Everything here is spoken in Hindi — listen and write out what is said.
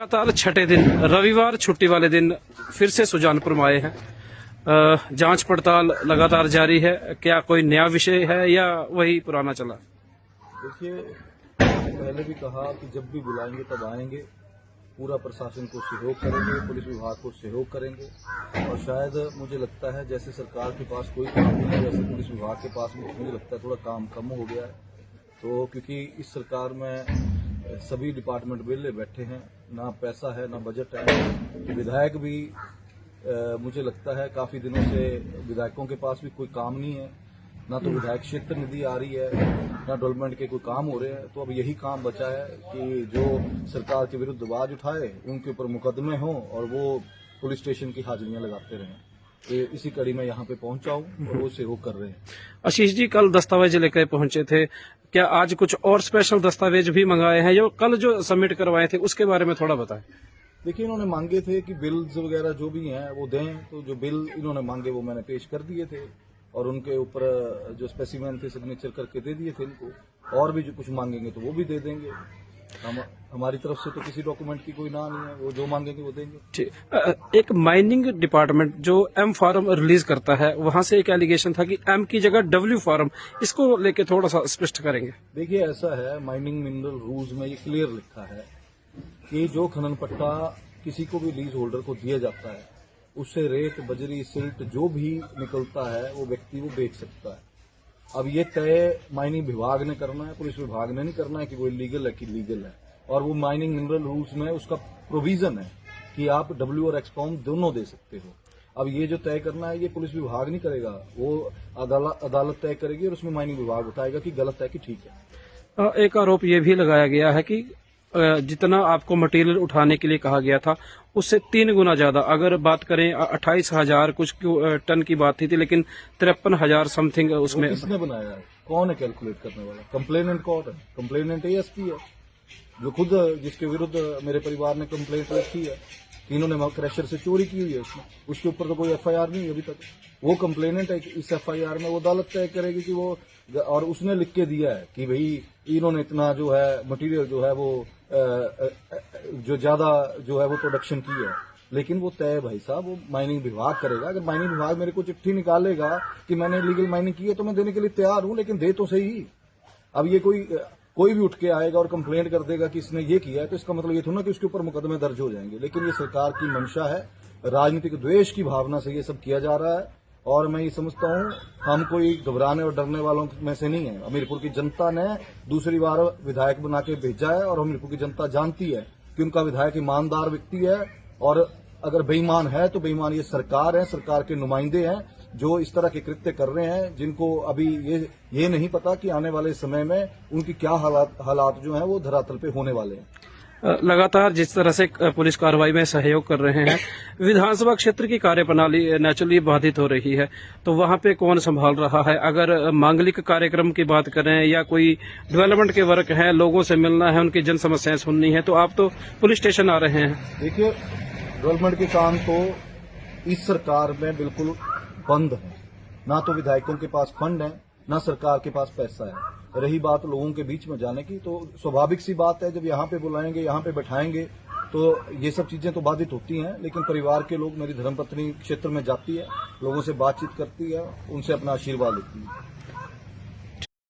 लगातार छठे दिन रविवार छुट्टी वाले दिन फिर से सुजानपुर में आए हैं। जांच पड़ताल लगातार जारी है। क्या कोई नया विषय है या वही पुराना चला? देखिए, पहले भी कहा कि जब भी बुलाएंगे तब आएंगे, पूरा प्रशासन को सहयोग करेंगे, पुलिस विभाग को सहयोग करेंगे। और शायद मुझे लगता है जैसे सरकार के पास कोई काम नहीं है, वैसे पुलिस विभाग के पास मुझे लगता है थोड़ा काम कम हो गया है। तो क्योंकि इस सरकार में सभी डिपार्टमेंट विले बैठे हैं, ना पैसा है ना बजट है। विधायक भी मुझे लगता है काफी दिनों से विधायकों के पास भी कोई काम नहीं है, ना तो विधायक क्षेत्र निधि आ रही है, ना डेवलपमेंट के कोई काम हो रहे हैं। तो अब यही काम बचा है कि जो सरकार के विरुद्ध आवाज उठाए, उनके ऊपर मुकदमे हों और वो पुलिस स्टेशन की हाजिरियां लगाते रहें। इसी कड़ी में यहाँ पे पहुंचा हूँ और वो सहयोग कर रहे हैं। आशीष जी, कल दस्तावेज लेकर पहुंचे थे, क्या आज कुछ और स्पेशल दस्तावेज भी मंगाए हैं? जो कल जो सबमिट करवाए थे उसके बारे में थोड़ा बताएं। देखिए, इन्होंने मांगे थे कि बिल्स वगैरह जो भी हैं वो दें, तो जो बिल इन्होंने मांगे वो मैंने पेश कर दिए थे और उनके ऊपर जो स्पेसिमेन थे सिग्नेचर करके दे दिए थे इनको। और भी जो कुछ मांगेंगे तो वो भी दे देंगे। हमारी तरफ से तो किसी डॉक्यूमेंट की कोई ना नहीं है, वो जो मांगेंगे वो देंगे। ठीक। एक माइनिंग डिपार्टमेंट जो एम फार्म रिलीज करता है, वहां से एक एलिगेशन था कि एम की जगह डब्ल्यू फार्म, इसको लेके थोड़ा सा स्पष्ट करेंगे। देखिए, ऐसा है, माइनिंग मिनरल रूल्स में ये क्लियर लिखा है कि जो खनन पट्टा किसी को भी लीज होल्डर को दिया जाता है, उससे रेत, बजरी, सिल्ट जो भी निकलता है वो व्यक्ति वो बेच सकता है। अब ये तय माइनिंग विभाग ने करना है, पुलिस विभाग ने नहीं करना है कि वो इलीगल है कि लीगल है। और वो माइनिंग मिनरल रूल्स में उसका प्रोविजन है कि आप डब्ल्यू और एक्स फॉर्म दोनों दे सकते हो। अब ये जो तय करना है ये पुलिस विभाग नहीं करेगा, वो अदालत तय करेगी और उसमें माइनिंग विभाग उठाएगा कि गलत है कि ठीक है। एक आरोप ये भी लगाया गया है कि जितना आपको मटेरियल उठाने के लिए कहा गया था उससे 3 गुना ज्यादा, अगर बात करें 28,000 कुछ टन की बात थी, लेकिन 53,000 समथिंग उसमें। किसने बनाया है? कौन है कैलकुलेट करने वाला? कंप्लेनेंट कौन है? कंप्लेनेंट एएसपी है, जो खुद जिसके विरुद्ध मेरे परिवार ने कंप्लेंट रखी है कि इन्होंने क्रशर से चोरी की हुई है। उसके ऊपर तो कोई एफआईआर नहीं है अभी तक। वो कंप्लेनेंट है कि इस एफआईआर में वो अदालत तय करेगी कि वो, और उसने लिख के दिया है कि भाई इन्होंने इतना जो है मटेरियल जो है वो जो ज्यादा जो है वो प्रोडक्शन की है। लेकिन वो तय भाई साहब वो माइनिंग विभाग करेगा। अगर माइनिंग विभाग मेरे को चिट्ठी निकालेगा कि मैंने लीगल माइनिंग की है तो मैं देने के लिए तैयार हूं, लेकिन दे तो सही। अब ये कोई भी उठ के आएगा और कंप्लेंट कर देगा कि इसने ये किया है, तो इसका मतलब ये थोड़ा ना कि उसके ऊपर मुकदमे दर्ज हो जाएंगे। लेकिन ये सरकार की मंशा है, राजनीतिक द्वेष की भावना से ये सब किया जा रहा है। और मैं ये समझता हूँ हम कोई घबराने और डरने वालों में से नहीं है। हमीरपुर की जनता ने दूसरी बार विधायक बना के भेजा है और हमीरपुर की जनता जानती है कि उनका विधायक ईमानदार व्यक्ति है। और अगर बेईमान है तो बेईमान ये सरकार है, सरकार के नुमाइंदे हैं जो इस तरह के कृत्य कर रहे हैं, जिनको अभी ये नहीं पता कि आने वाले समय में उनकी क्या हालात जो हैं वो धरातल पे होने वाले हैं। लगातार जिस तरह से पुलिस कार्रवाई में सहयोग कर रहे हैं, विधानसभा क्षेत्र की कार्यप्रणाली नेचुरली बाधित हो रही है, तो वहां पे कौन संभाल रहा है? अगर मांगलिक कार्यक्रम की बात करें या कोई डेवलपमेंट के वर्क है, लोगों से मिलना है, उनकी जन समस्याएं सुननी है, तो आप तो पुलिस स्टेशन आ रहे हैं। देखिए, डेवलपमेंट के काम तो इस सरकार में बिल्कुल बंद है। ना तो विधायकों के पास फंड है, ना सरकार के पास पैसा है। रही बात लोगों के बीच में जाने की, तो स्वाभाविक सी बात है, जब यहाँ पे बुलाएंगे, यहाँ पे बैठाएंगे तो ये सब चीजें तो बाधित होती हैं। लेकिन परिवार के लोग, मेरी धर्मपत्नी क्षेत्र में जाती है, लोगों से बातचीत करती है, उनसे अपना आशीर्वाद लेती है।